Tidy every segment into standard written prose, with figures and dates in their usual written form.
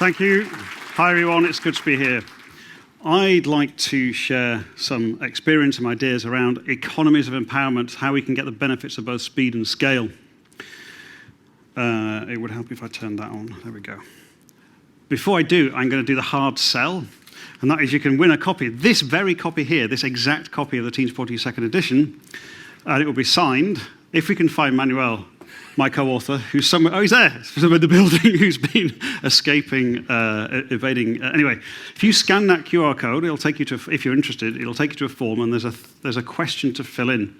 Thank you. Hi, everyone. It's good to be here. I'd like to share some experience and ideas around economies of empowerment, how we can get the benefits of both speed and scale. It would help if I turned that on. There we go. Before I do, I'm going to do the hard sell, and that is you can win a copy. This very copy here, this exact copy of the Teams Portage second edition, and it will be signed, if we can find Manuel, my co-author, who's somewhere, oh, he's there, somewhere in the building, who's been escaping, evading. Anyway, if you scan that QR code, it'll take you to, if you're interested, it'll take you to a form, and there's a question to fill in.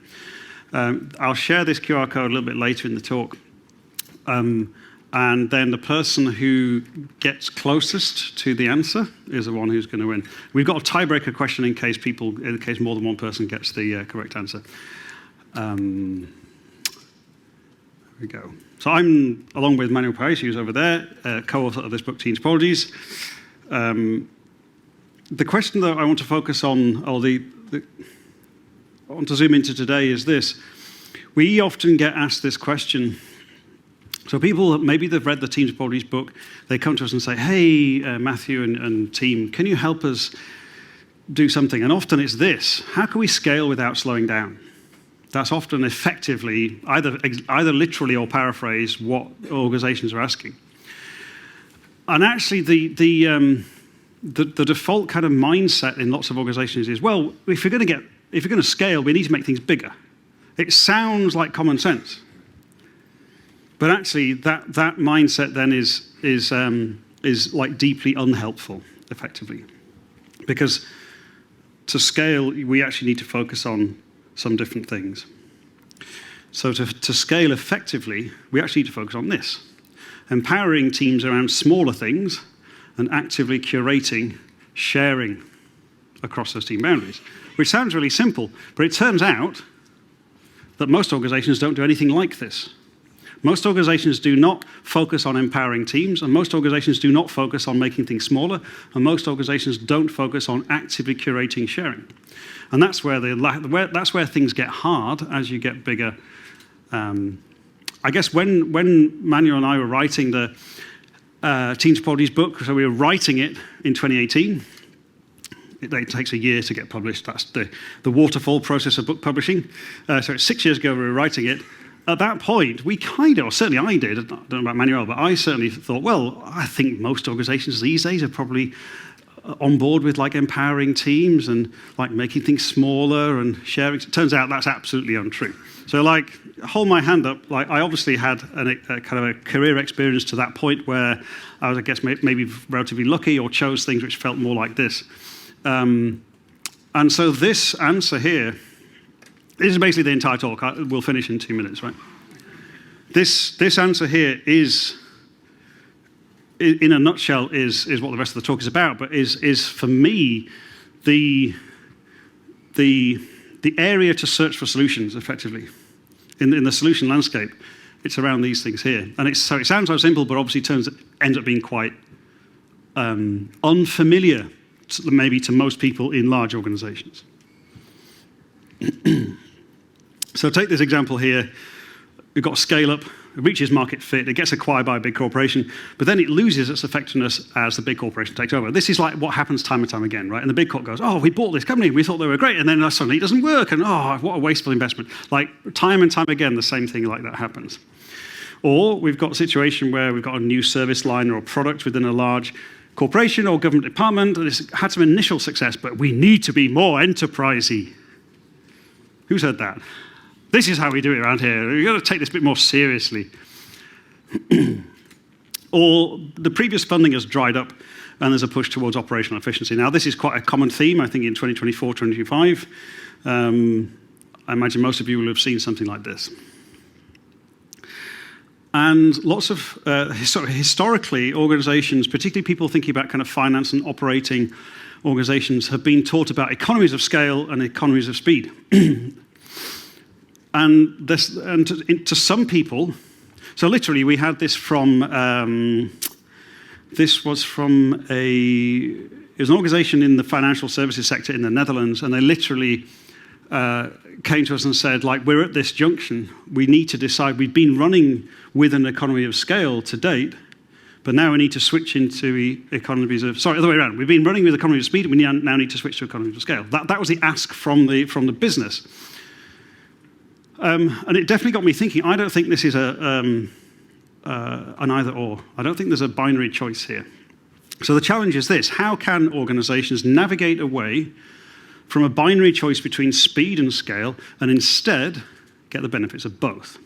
I'll share this QR code a little bit later in the talk. And then the person who gets closest to the answer is the one who's going to win. We've got a tiebreaker question in case more than one person gets the correct answer. There we go. So I'm, along with Manuel Paris, who's over there, co-author of this book, Teams Portage. The question that I want to focus on, or I want to zoom into today is this. We often get asked this question. So people, maybe they've read the Teams Portage book, they come to us and say, hey, Matthew and team, can you help us do something? And often it's this: how can we scale without slowing down? That's often effectively, either literally or paraphrase, what organizations are asking. And actually the default kind of mindset in lots of organizations is, well, if you're going to scale, we need to make things bigger. It sounds like common sense. But actually, that mindset then is like deeply unhelpful, effectively, because to scale, we actually need to focus on some different things. So to scale effectively, we actually need to focus on this: empowering teams around smaller things and actively curating, sharing across those team boundaries. Which sounds really simple, but it turns out that most organizations don't do anything like this. Most organizations do not focus on empowering teams, and most organizations do not focus on making things smaller, and most organizations don't focus on actively curating sharing. And that's where things get hard as you get bigger. I guess when Manuel and I were writing the Teams Portage book, so we were writing it in 2018. It takes a year to get published. That's the waterfall process of book publishing. So it's 6 years ago we were writing it. At that point, we kind of, or certainly I did, I don't know about Manuel, but I certainly thought, well, I think most organizations these days are probably on board with like empowering teams and like making things smaller and sharing. It turns out that's absolutely untrue. So like, hold my hand up, like I obviously had a kind of a career experience to that point where I was, I guess, maybe relatively lucky or chose things which felt more like this. And so this answer here, this is basically the entire talk. We'll finish in 2 minutes, right? This answer here is, in a nutshell, is what the rest of the talk is about, but is for me the area to search for solutions effectively in the solution landscape. It's around these things here, and so it sounds so simple, but obviously ends up being quite unfamiliar, maybe to most people in large organizations. So take this example here. We've got scale up, it reaches market fit, it gets acquired by a big corporation, but then it loses its effectiveness as the big corporation takes over. This is like what happens time and time again, right? And the big corp goes, oh, we bought this company, we thought they were great, and then suddenly it doesn't work, and oh, what a wasteful investment. Like time and time again, the same thing like that happens. Or we've got a situation where we've got a new service line or a product within a large corporation or government department, and it's had some initial success, but we need to be more enterprisey. Who's heard that? This is how we do it around here. We've got to take this a bit more seriously. Or the previous funding has dried up and there's a push towards operational efficiency. Now, this is quite a common theme, I think, in 2024, 2025. I imagine most of you will have seen something like this. And lots of, historically, organizations, particularly people thinking about kind of finance and operating organizations, have been taught about economies of scale and economies of speed. And to some people, so literally we had this from, this was from it was an organization in the financial services sector in the Netherlands, and they literally came to us and said, like, we're at this junction, we need to decide, we've been running with an economy of scale to date, But now we need to switch into economies of, sorry, other way around. We've been running with economies of speed, and we now need to switch to economies of scale. That was the ask from the business. And it definitely got me thinking. I don't think this is an either or. I don't think there's a binary choice here. So the challenge is this: how can organizations navigate away from a binary choice between speed and scale and instead get the benefits of both?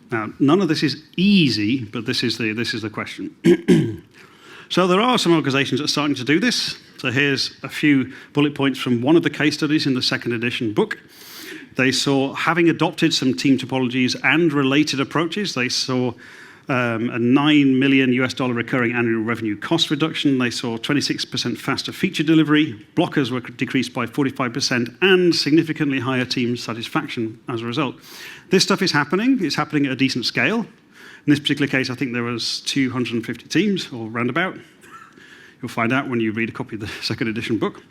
Now, none of this is easy, but this is the question. So there are some organizations that are starting to do this. So here's a few bullet points from one of the case studies in the second edition book. They saw, having adopted some team topologies and related approaches, they saw a $9 million recurring annual revenue cost reduction. They saw 26% faster feature delivery. Blockers were decreased by 45% and significantly higher team satisfaction as a result. This stuff is happening. It's happening at a decent scale. In this particular case, I think there was 250 teams, or roundabout. You'll find out when you read a copy of the second edition book.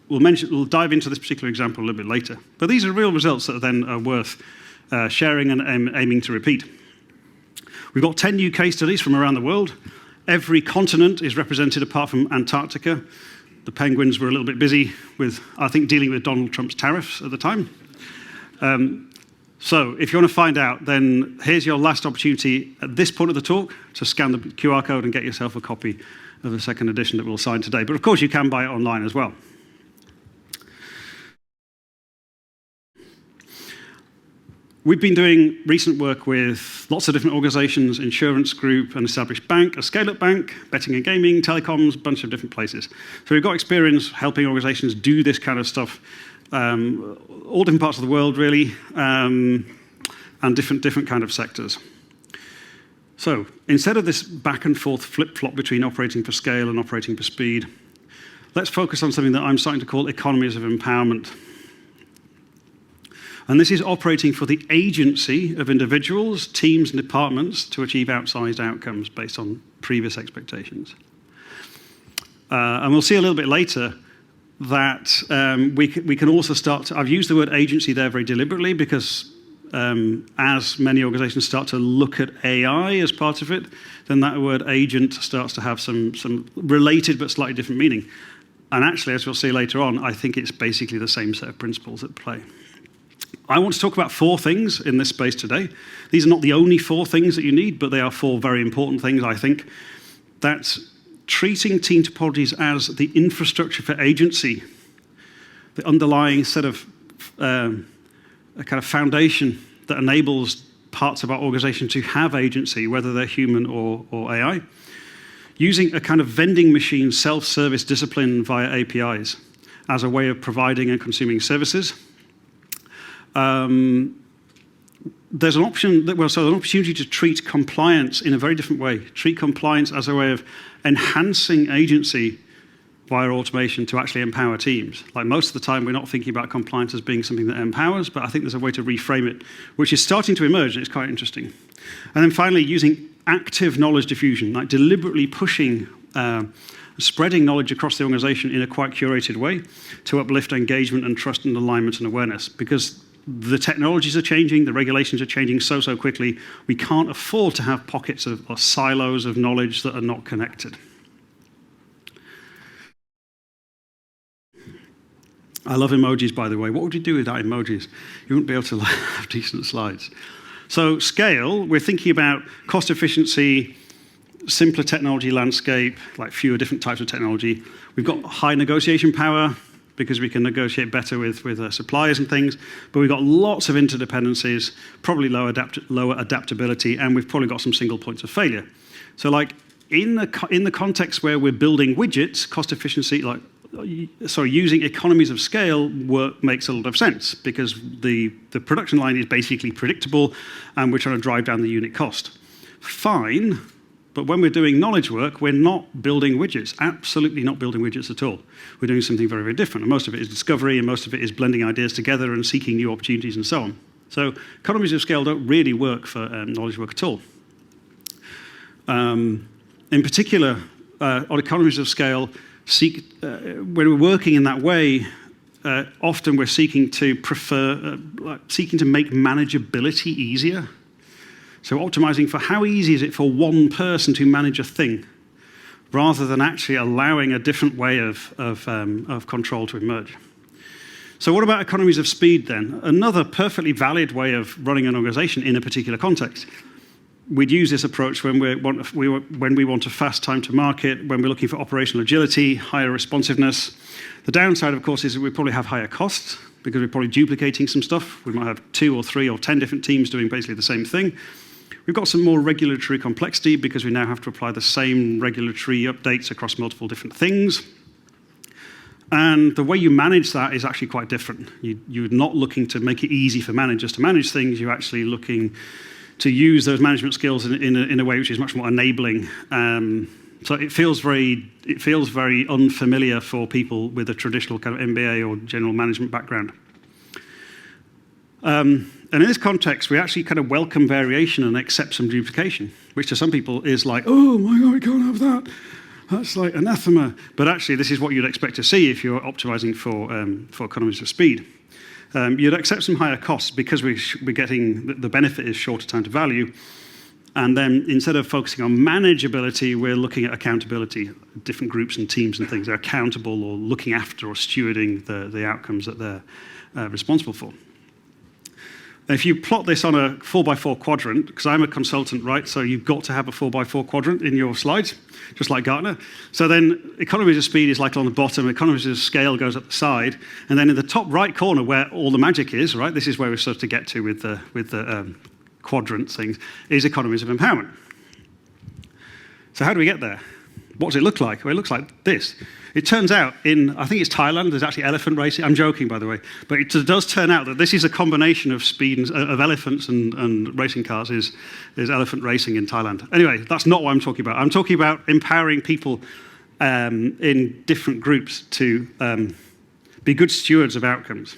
We'll dive into this particular example a little bit later. But these are real results that then are worth sharing and aiming to repeat. We've got 10 new case studies from around the world. Every continent is represented apart from Antarctica. The Penguins were a little bit busy with, I think, dealing with Donald Trump's tariffs at the time. So if you want to find out, then here's your last opportunity at this point of the talk to scan the QR code and get yourself a copy of the second edition that we'll sign today. But of course, you can buy it online as well. We've been doing recent work with lots of different organizations: insurance group, an established bank, a scale-up bank, betting and gaming, telecoms, a bunch of different places. So we've got experience helping organizations do this kind of stuff, all different parts of the world, really, and different kind of sectors. So instead of this back and forth flip-flop between operating for scale and operating for speed, let's focus on something that I'm starting to call economies of empowerment. And this is operating for the agency of individuals, teams, and departments to achieve outsized outcomes based on previous expectations. And we'll see a little bit later that we can also start to, I've used the word agency there very deliberately because as many organizations start to look at AI as part of it, then that word agent starts to have some related but slightly different meaning. And actually, as we'll see later on, I think it's basically the same set of principles at play. I want to talk about 4 things in this space today. These are not the only 4 things that you need, but they are 4 very important things, I think. That's treating team topologies as the infrastructure for agency, the underlying set of a kind of foundation that enables parts of our organization to have agency, whether they're human or AI. Using a kind of vending machine self-service discipline via APIs as a way of providing and consuming services. There's an opportunity to treat compliance in a very different way. Treat compliance as a way of enhancing agency via automation to actually empower teams. Like most of the time, we're not thinking about compliance as being something that empowers, but I think there's a way to reframe it, which is starting to emerge, and it's quite interesting. And then finally, using active knowledge diffusion, like deliberately pushing, spreading knowledge across the organization in a quite curated way to uplift engagement and trust and alignment and awareness, because the technologies are changing, the regulations are changing so quickly, we can't afford to have pockets or silos of knowledge that are not connected. I love emojis, by the way. What would you do without emojis? You wouldn't be able to have decent slides. So scale, we're thinking about cost efficiency, simpler technology landscape, like fewer different types of technology. We've got high negotiation power, because we can negotiate better with suppliers and things, but we've got lots of interdependencies, probably lower adaptability, and we've probably got some single points of failure. So like in the context where we're building widgets, cost efficiency, using economies of scale makes a lot of sense, because the production line is basically predictable, and we're trying to drive down the unit cost. Fine. But when we're doing knowledge work, we're not building widgets, absolutely not building widgets at all. We're doing something very, very different. And most of it is discovery, and most of it is blending ideas together and seeking new opportunities and so on. So economies of scale don't really work for knowledge work at all. In particular, on economies of scale, when we're working in that way, often we're seeking to make manageability easier. So optimizing for how easy is it for one person to manage a thing, rather than actually allowing a different way of control to emerge. So what about economies of speed then? Another perfectly valid way of running an organization in a particular context. We'd use this approach when we want a fast time to market, when we're looking for operational agility, higher responsiveness. The downside, of course, is that we probably have higher costs because we're probably duplicating some stuff. We might have 2 or 3 or 10 different teams doing basically the same thing. We've got some more regulatory complexity because we now have to apply the same regulatory updates across multiple different things. And the way you manage that is actually quite different. You're not looking to make it easy for managers to manage things. You're actually looking to use those management skills in a way which is much more enabling. So it feels very unfamiliar for people with a traditional kind of MBA or general management background. And in this context, we actually kind of welcome variation and accept some duplication, which to some people is like, oh my God, we can't have that. That's like anathema. But actually, this is what you'd expect to see if you're optimizing for economies of speed. You'd accept some higher costs because we're getting, the benefit is shorter time to value. And then instead of focusing on manageability, we're looking at accountability. Different groups and teams and things are accountable or looking after or stewarding the outcomes that they're responsible for. If you plot this on a 4x4 quadrant, because I'm a consultant, right? So you've got to have a 4x4 quadrant in your slides, just like Gartner. So then economies of speed is like on the bottom, economies of scale goes up the side, and then in the top right corner where all the magic is, right? This is where we're supposed to get to with the quadrant things, is economies of empowerment. So how do we get there? What does it look like? Well, it looks like this. It turns out I think it's Thailand, there's actually elephant racing. I'm joking, by the way. But it does turn out that this is a combination of speed of elephants and racing cars is elephant racing in Thailand. Anyway, that's not what I'm talking about. I'm talking about empowering people in different groups to be good stewards of outcomes.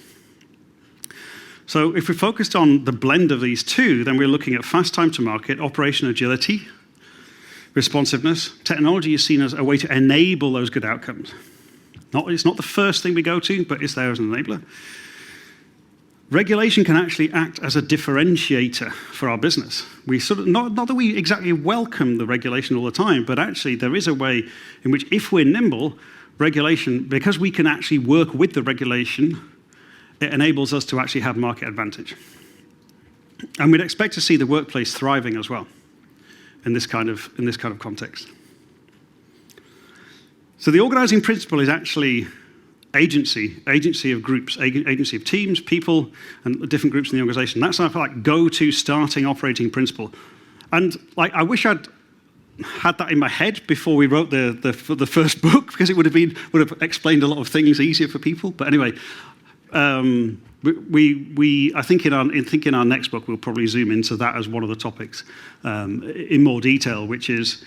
So if we're focused on the blend of these two, then we're looking at fast time to market, operational agility, responsiveness. Technology is seen as a way to enable those good outcomes. It's not the first thing we go to, but it's there as an enabler. Regulation can actually act as a differentiator for our business. We sort of, not that we exactly welcome the regulation all the time, but actually there is a way in which if we're nimble, regulation, because we can actually work with the regulation, it enables us to actually have market advantage. And we'd expect to see the workplace thriving as well in this kind of context. So the organizing principle is actually agency of groups, agency of teams, people, and different groups in the organization. That's our like go-to starting operating principle. And like I wish I'd had that in my head before we wrote the first book, because it would have explained a lot of things easier for people. But anyway, I think in our next book we'll probably zoom into that as one of the topics in more detail, which is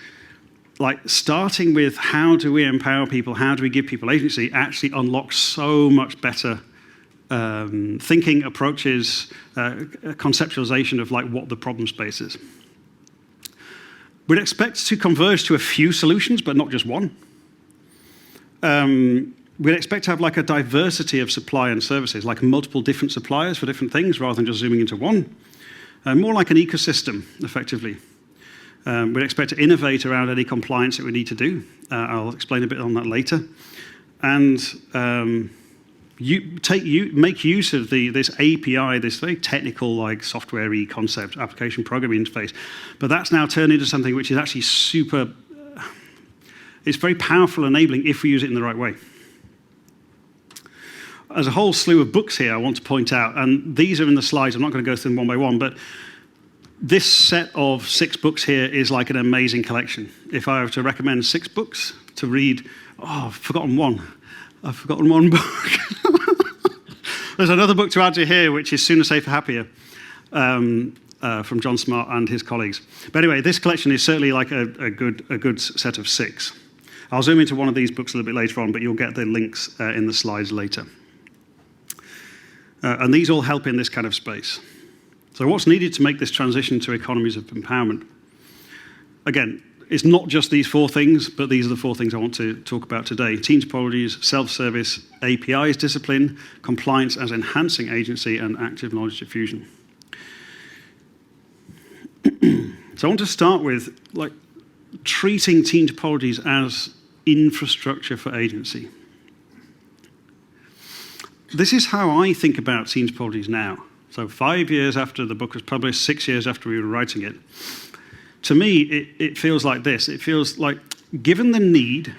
like starting with how do we empower people, how do we give people agency, actually unlocks so much better thinking approaches, conceptualization of like what the problem space is. We'd expect to converge to a few solutions, but not just one. We'd expect to have like a diversity of supply and services, like multiple different suppliers for different things rather than just zooming into one. More like an ecosystem, effectively. We'd expect to innovate around any compliance that we need to do. I'll explain a bit on that later. And make use of this API, this very technical, like software-y concept, application programming interface. But that's now turned into something which is actually it's very powerful enabling if we use it in the right way. There's a whole slew of books here I want to point out, and these are in the slides. I'm not going to go through them one by one, but this set of 6 books here is like an amazing collection. If I were to recommend 6 books to read, I've forgotten one. I've forgotten one book. There's another book to add to here, which is Sooner, Safer, Happier, from John Smart and his colleagues. But anyway, this collection is certainly like a good set of 6. I'll zoom into one of these books a little bit later on, but you'll get the links in the slides later. And these all help in this kind of space. So what's needed to make this transition to economies of empowerment? Again, it's not just these 4 things, but these are the 4 things I want to talk about today. Team topologies, self-service, APIs discipline, compliance as enhancing agency, and active knowledge diffusion. So I want to start with treating team topologies as infrastructure for agency. This is how I think about team topologies now. So 5 years after the book was published, 6 years after we were writing it, to me, it feels like this. It feels like, given the need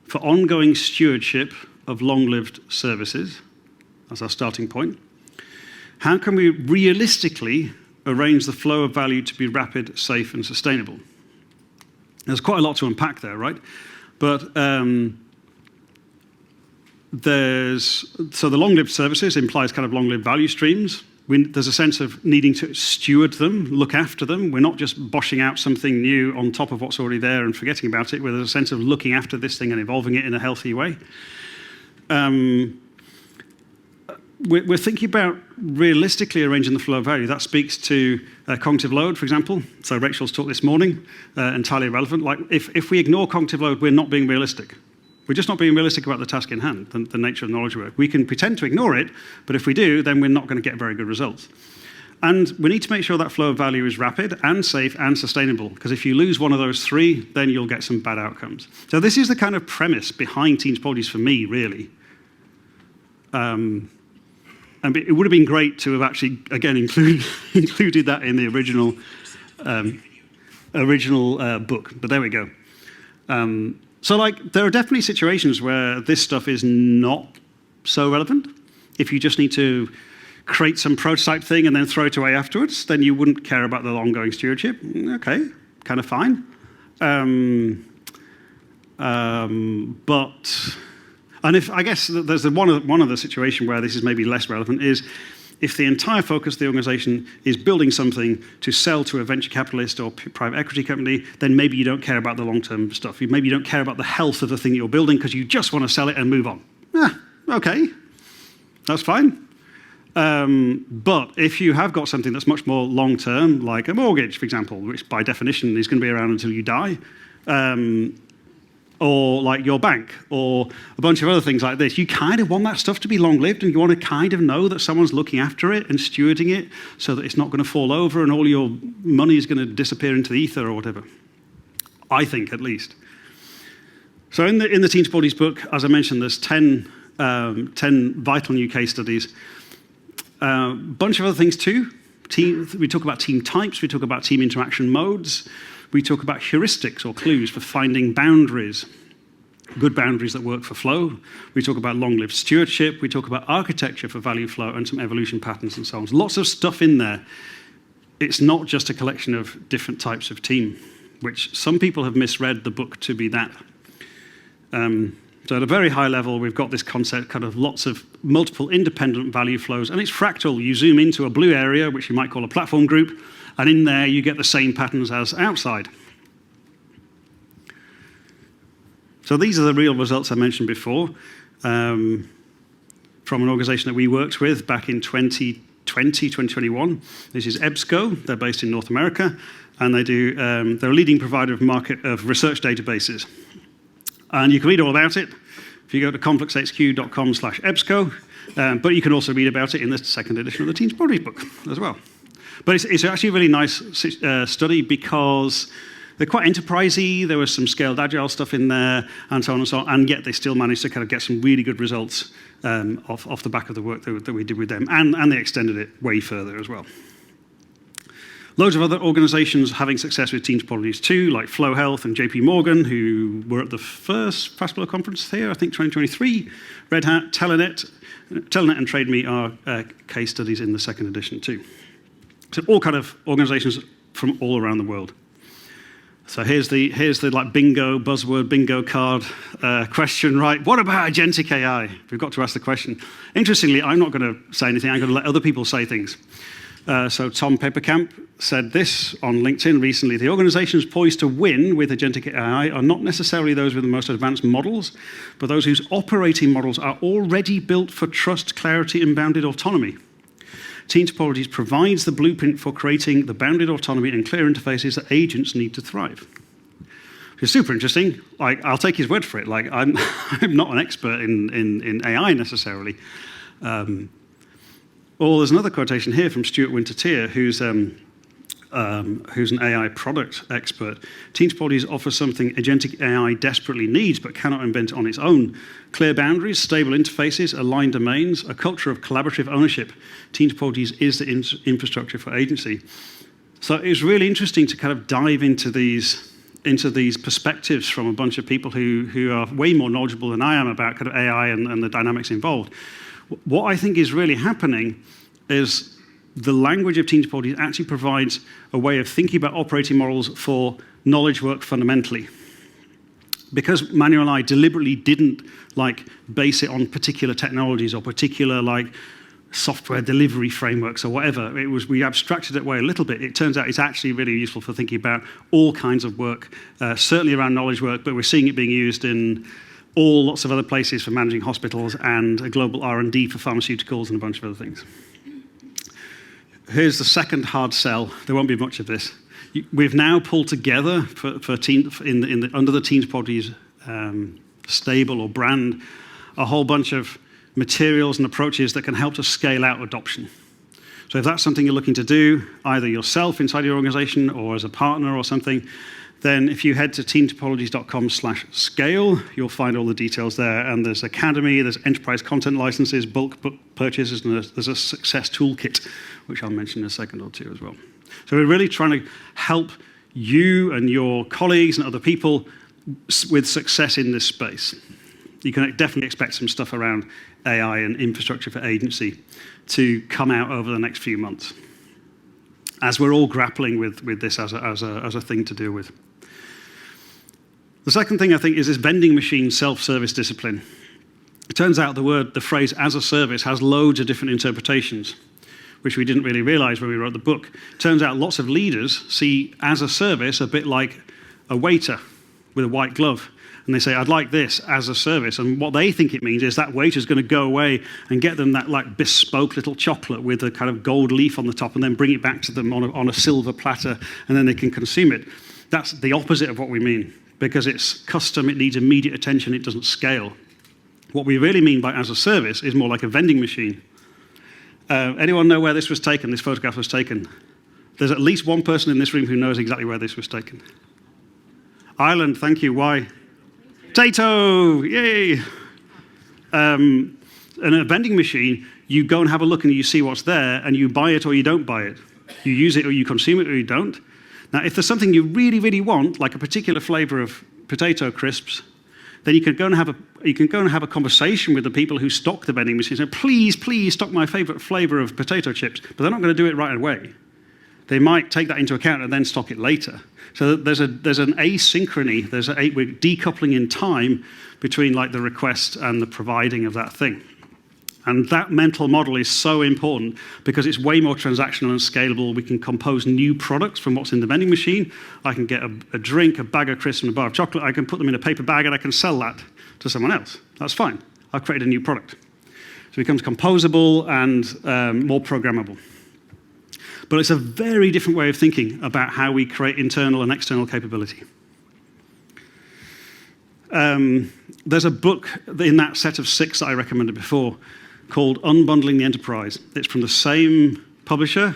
for ongoing stewardship of long-lived services, as our starting point, how can we realistically arrange the flow of value to be rapid, safe, and sustainable? There's quite a lot to unpack there, right? But so the long-lived services implies kind of long-lived value streams. There's a sense of needing to steward them, look after them. We're not just boshing out something new on top of what's already there and forgetting about it. There's a sense of looking after this thing and evolving it in a healthy way. We're thinking about realistically arranging the flow of value. That speaks to cognitive load, for example. So Rachel's talk this morning, entirely irrelevant. Like, if we ignore cognitive load, we're not being realistic. We're just not being realistic about the task in hand, the nature of knowledge work. We can pretend to ignore it, but if we do, then we're not going to get very good results. And we need to make sure that flow of value is rapid and safe and sustainable, because if you lose one of those three, then you'll get some bad outcomes. So this is the kind of premise behind team topologies for me, really. And it would have been great to have actually, again, included that in the original book, but there we go. So there are definitely situations where this stuff is not so relevant. If you just need to create some prototype thing and then throw it away afterwards, then you wouldn't care about the ongoing stewardship. Okay, kind of fine. And if I guess there's one other situation where this is maybe less relevant is if the entire focus of the organization is building something to sell to a venture capitalist or private equity company, then maybe you don't care about the long-term stuff. Maybe you don't care about the health of the thing you're building because you just want to sell it and move on. Okay, that's fine. But if you have got something that's much more long-term, like a mortgage, for example, which by definition is going to be around until you die, or like your bank, or a bunch of other things like this, you kind of want that stuff to be long-lived, and you want to kind of know that someone's looking after it and stewarding it so that it's not going to fall over and all your money is going to disappear into the ether or whatever. I think, at least. So in the Team Topologies book, as I mentioned, there's 10 vital new case studies. A bunch of other things too. We talk about team types, we talk about team interaction modes, we talk about heuristics or clues for finding boundaries, good boundaries that work for flow. We talk about long-lived stewardship, we talk about architecture for value flow and some evolution patterns and so on. Lots of stuff in there. It's not just a collection of different types of team, which some people have misread the book to be that. So at a very high level, we've got this concept, kind of lots of multiple independent value flows, and it's fractal. You zoom into a blue area, which you might call a platform group, and in there you get the same patterns as outside. So these are the real results I mentioned before from an organization that we worked with back in 2021. This is EBSCO. They're based in North America, and they're a leading provider of research databases. And you can read all about it if you go to complexhq.com/EBSCO, but you can also read about it in the second edition of the Team Topologies book as well. But it's actually a really nice study because they're quite enterprisey. There was some scaled agile stuff in there and so on and so on, and yet they still managed to kind of get some really good results off the back of the work that we did with them, and they extended it way further as well. Loads of other organizations having success with Team Topologies too, like Flow Health and JP Morgan, who were at the first FastFlow conference here, I think 2023. Red Hat, Telenet and TradeMe are case studies in the second edition too. So all kind of organizations from all around the world. So here's the like bingo, buzzword bingo card question, right? What about agentic AI? We've got to ask the question. Interestingly, I'm not going to say anything. I'm going to let other people say things. So Tom Papercamp said this on LinkedIn recently: the organizations poised to win with agentic AI are not necessarily those with the most advanced models, but those whose operating models are already built for trust, clarity, and bounded autonomy. Team Topologies provides the blueprint for creating the bounded autonomy and clear interfaces that agents need to thrive. Which is super interesting. Like, I'll take his word for it. Like, I'm not an expert in AI necessarily. Or there's another quotation here from Stuart Winter-Tier, who's who's an AI product expert. Team topologies offer something agentic AI desperately needs but cannot invent on its own. Clear boundaries, stable interfaces, aligned domains, a culture of collaborative ownership. Team topologies is the infrastructure for agency. So it was really interesting to kind of dive into these perspectives from a bunch of people who are way more knowledgeable than I am about kind of AI and the dynamics involved. What I think is really happening is the language of team topologies actually provides a way of thinking about operating models for knowledge work fundamentally. Because Manuel and I deliberately didn't base it on particular technologies or particular software delivery frameworks or whatever, we abstracted it away a little bit. It turns out it's actually really useful for thinking about all kinds of work, certainly around knowledge work, but we're seeing it being used in lots of other places for managing hospitals and a global R&D for pharmaceuticals and a bunch of other things. Here's the second hard sell. There won't be much of this. We've now pulled together under the team topologies stable or brand a whole bunch of materials and approaches that can help to scale out adoption. So if that's something you're looking to do, either yourself inside your organization or as a partner or something, then if you head to teamtopologies.com/scale, you'll find all the details there. And there's Academy, there's enterprise content licenses, bulk book purchases, and there's a success toolkit, which I'll mention in a second or two as well. So we're really trying to help you and your colleagues and other people with success in this space. You can definitely expect some stuff around AI and infrastructure for agency to come out over the next few months, as we're all grappling with this as a thing to deal with. The second thing I think is this vending machine self-service discipline. It turns out the phrase as a service has loads of different interpretations, which we didn't really realize when we wrote the book. Turns out lots of leaders see as a service a bit like a waiter with a white glove. And they say, I'd like this as a service. And what they think it means is that waiter's going to go away and get them that bespoke little chocolate with a kind of gold leaf on the top and then bring it back to them on a silver platter and then they can consume it. That's the opposite of what we mean, because it's custom, it needs immediate attention, it doesn't scale. What we really mean by as a service is more like a vending machine. Anyone know where this was taken, this photograph was taken? There's at least one person in this room who knows exactly where this was taken. Ireland, thank you. Why? Potato, yay! In a vending machine, you go and have a look and you see what's there and you buy it or you don't buy it. You use it or you consume it or you don't. Now, if there's something you really, really want, like a particular flavor of potato crisps, then you can go and have a conversation with the people who stock the vending machine and say, please, please stock my favorite flavor of potato chips. But they're not going to do it right away. They might take that into account and then stock it later. So there's an asynchrony, we're decoupling in time between the request and the providing of that thing. And that mental model is so important because it's way more transactional and scalable. We can compose new products from what's in the vending machine. I can get a drink, a bag of crisps, and a bar of chocolate. I can put them in a paper bag and I can sell that to someone else. That's fine. I've created a new product. So it becomes composable and more programmable. But it's a very different way of thinking about how we create internal and external capability. There's a book in that set of 6 that I recommended before called Unbundling the Enterprise. It's from the same publisher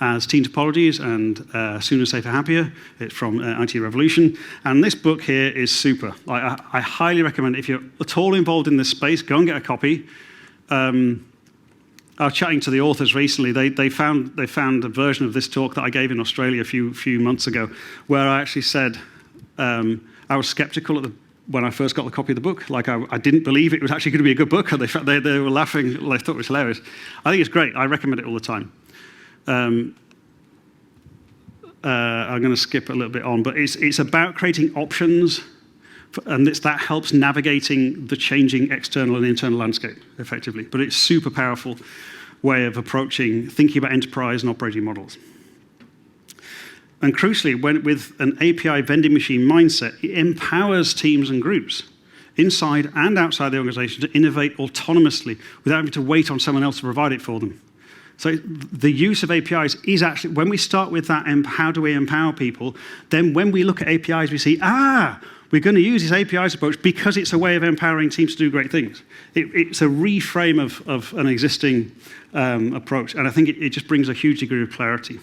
as Team Topologies and Sooner, Safer, Happier. It's from IT Revolution. And this book here is super. I highly recommend it. If you're at all involved in this space, go and get a copy. I was chatting to the authors recently. They found a version of this talk that I gave in Australia a few months ago, where I actually said I was skeptical when I first got the copy of the book. I didn't believe it was actually going to be a good book, and they were laughing. They thought it was hilarious. I think it's great. I recommend it all the time. I'm going to skip a little bit on, but it's about creating options. And that helps navigating the changing external and internal landscape effectively. But it's a super powerful way of thinking about enterprise and operating models. And crucially, with an API vending machine mindset, it empowers teams and groups inside and outside the organization to innovate autonomously without having to wait on someone else to provide it for them. So the use of APIs is actually, when we start with that, how do we empower people, then when we look at APIs, we see, we're going to use this APIs approach because it's a way of empowering teams to do great things. It's a reframe of an existing approach, and I think it just brings a huge degree of clarity.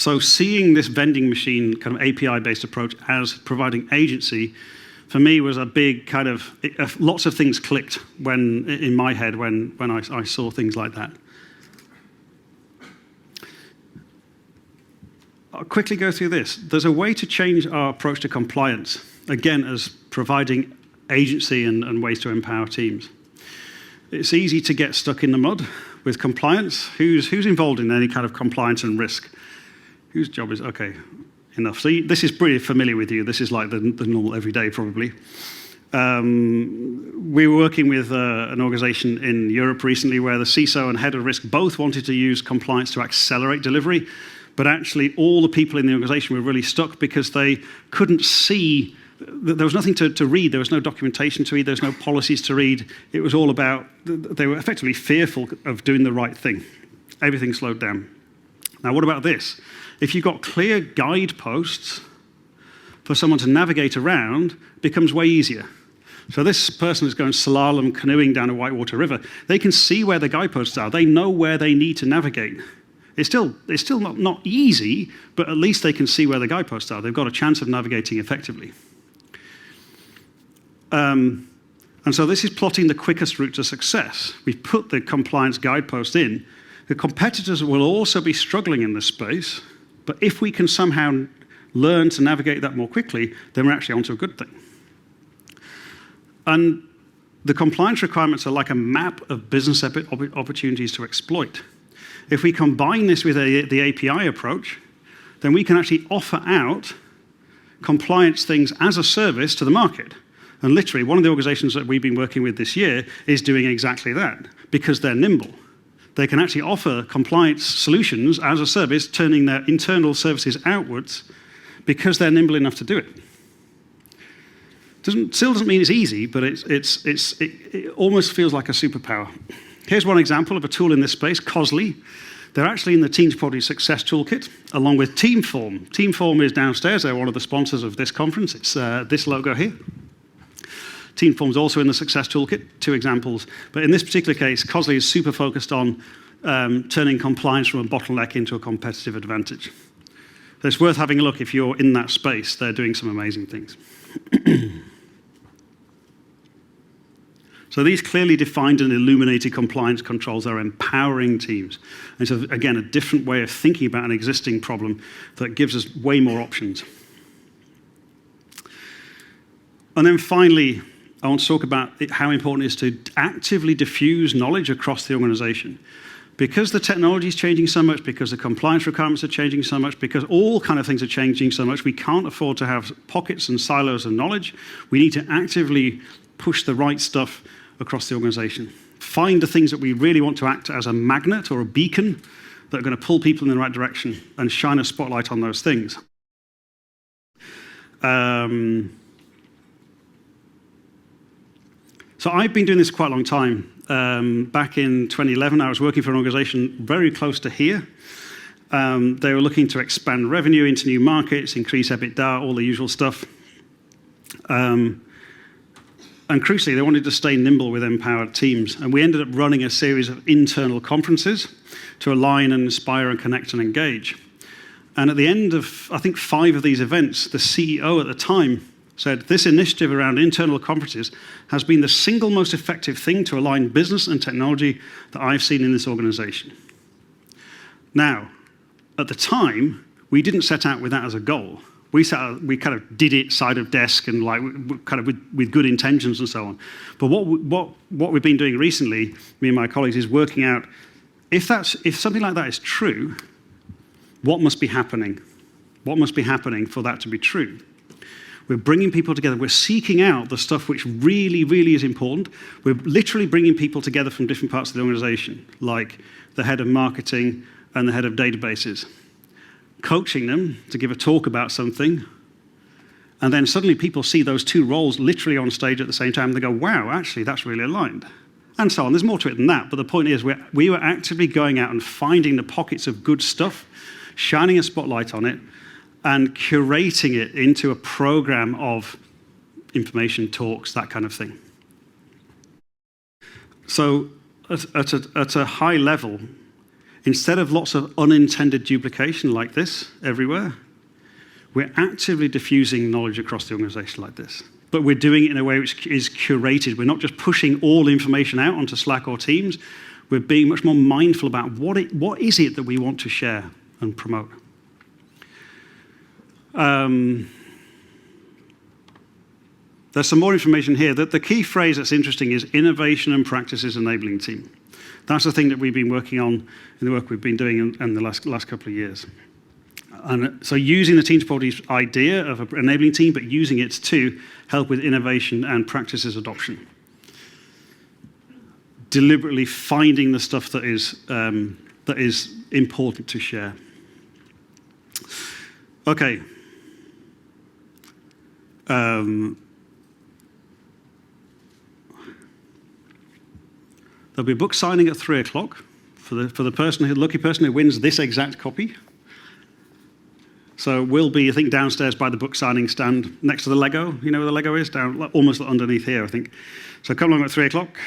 So seeing this vending machine kind of API-based approach as providing agency, for me, was a big kind of, lots of things clicked in my head when I saw things like that. I'll quickly go through this. There's a way to change our approach to compliance, again, as providing agency and ways to empower teams. It's easy to get stuck in the mud with compliance. Who's involved in any kind of compliance and risk? Whose job is, okay, enough. So this is pretty familiar with you. This is like the normal everyday, probably. We were working with an organization in Europe recently where the CISO and head of risk both wanted to use compliance to accelerate delivery, but actually all the people in the organization were really stuck because they couldn't see. There was nothing to read. There was no documentation to read. There was no policies to read. It was all about, they were effectively fearful of doing the right thing. Everything slowed down. Now, what about this? If you've got clear guideposts for someone to navigate around, it becomes way easier. So this person is going slalom canoeing down a whitewater river. They can see where the guideposts are. They know where they need to navigate. It's still not easy, but at least they can see where the guideposts are. They've got a chance of navigating effectively. And so this is plotting the quickest route to success. We've put the compliance guidepost in. The competitors will also be struggling in this space, but if we can somehow learn to navigate that more quickly, then we're actually onto a good thing. And the compliance requirements are like a map of business opportunities to exploit. If we combine this with the API approach, then we can actually offer out compliance things as a service to the market. And literally, one of the organizations that we've been working with this year is doing exactly that, because they're nimble. They can actually offer compliance solutions as a service, turning their internal services outwards because they're nimble enough to do it. Still doesn't mean it's easy, but it almost feels like a superpower. Here's one example of a tool in this space, Cosley. They're actually in the Teams Product Success Toolkit, along with Teamform. Teamform is downstairs. They're one of the sponsors of this conference. It's this logo here. Teamform is also in the Success Toolkit, 2 examples. But in this particular case, Cosley is super focused on turning compliance from a bottleneck into a competitive advantage. So it's worth having a look if you're in that space. They're doing some amazing things. So these clearly defined and illuminated compliance controls are empowering teams. And so, again, a different way of thinking about an existing problem that gives us way more options. And then finally, I want to talk about how important it is to actively diffuse knowledge across the organization. Because the technology is changing so much, because the compliance requirements are changing so much, because all kind of things are changing so much, we can't afford to have pockets and silos of knowledge. We need to actively push the right stuff across the organization. Find the things that we really want to act as a magnet or a beacon that are going to pull people in the right direction and shine a spotlight on those things. So I've been doing this quite a long time. Back in 2011, I was working for an organization very close to here. They were looking to expand revenue into new markets, increase EBITDA, all the usual stuff. And crucially, they wanted to stay nimble with empowered teams. And we ended up running a series of internal conferences to align and inspire and connect and engage. And at the end of, I think, 5 of these events, the CEO at the time said, this initiative around internal conferences has been the single most effective thing to align business and technology that I've seen in this organization. Now, at the time, we didn't set out with that as a goal. We kind of did it side of desk and like kind of with good intentions and so on. But what we've been doing recently, me and my colleagues, is working out if something like that is true, what must be happening? What must be happening for that to be true? We're bringing people together. We're seeking out the stuff which really, really is important. We're literally bringing people together from different parts of the organization, like the head of marketing and the head of databases, coaching them to give a talk about something, and then suddenly people see those 2 roles literally on stage at the same time, and they go, wow, actually, that's really aligned, and so on. There's more to it than that, but the point is we were actively going out and finding the pockets of good stuff, shining a spotlight on it, and curating it into a program of information, talks, that kind of thing. So at a high level, Instead of lots of unintended duplication like this everywhere, we're actively diffusing knowledge across the organization like this. But we're doing it in a way which is curated. We're not just pushing all the information out onto Slack or Teams. We're being much more mindful about what is it that we want to share and promote. There's some more information here. The key phrase that's interesting is innovation and practices enabling team. That's the thing that we've been working on in the work we've been doing in the last couple of years. And so using the Teams Policy's idea of an enabling team, but using it to help with innovation and practices adoption. Deliberately finding the stuff that is important to share. Okay. There'll be a book signing at 3 o'clock for the lucky person who wins this exact copy. So we'll be, I think, downstairs by the book signing stand next to the Lego. You know where the Lego is? Down, almost underneath here, I think. So come along at 3 o'clock.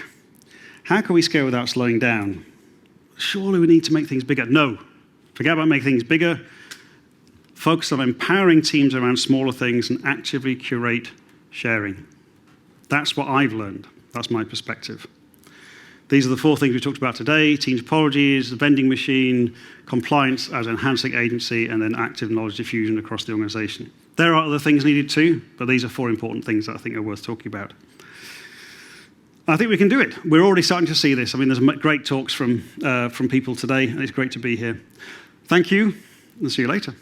How can we scale without slowing down? Surely we need to make things bigger. No. Forget about making things bigger. Focus on empowering teams around smaller things and actively curate sharing. That's what I've learned. That's my perspective. These are the 4 things we talked about today: Teams apologies, vending machine, compliance as enhancing agency, and then active knowledge diffusion across the organization. There are other things needed too, but these are 4 important things that I think are worth talking about. I think we can do it. We're already starting to see this. I mean, there's great talks from people today, and it's great to be here. Thank you, and see you later.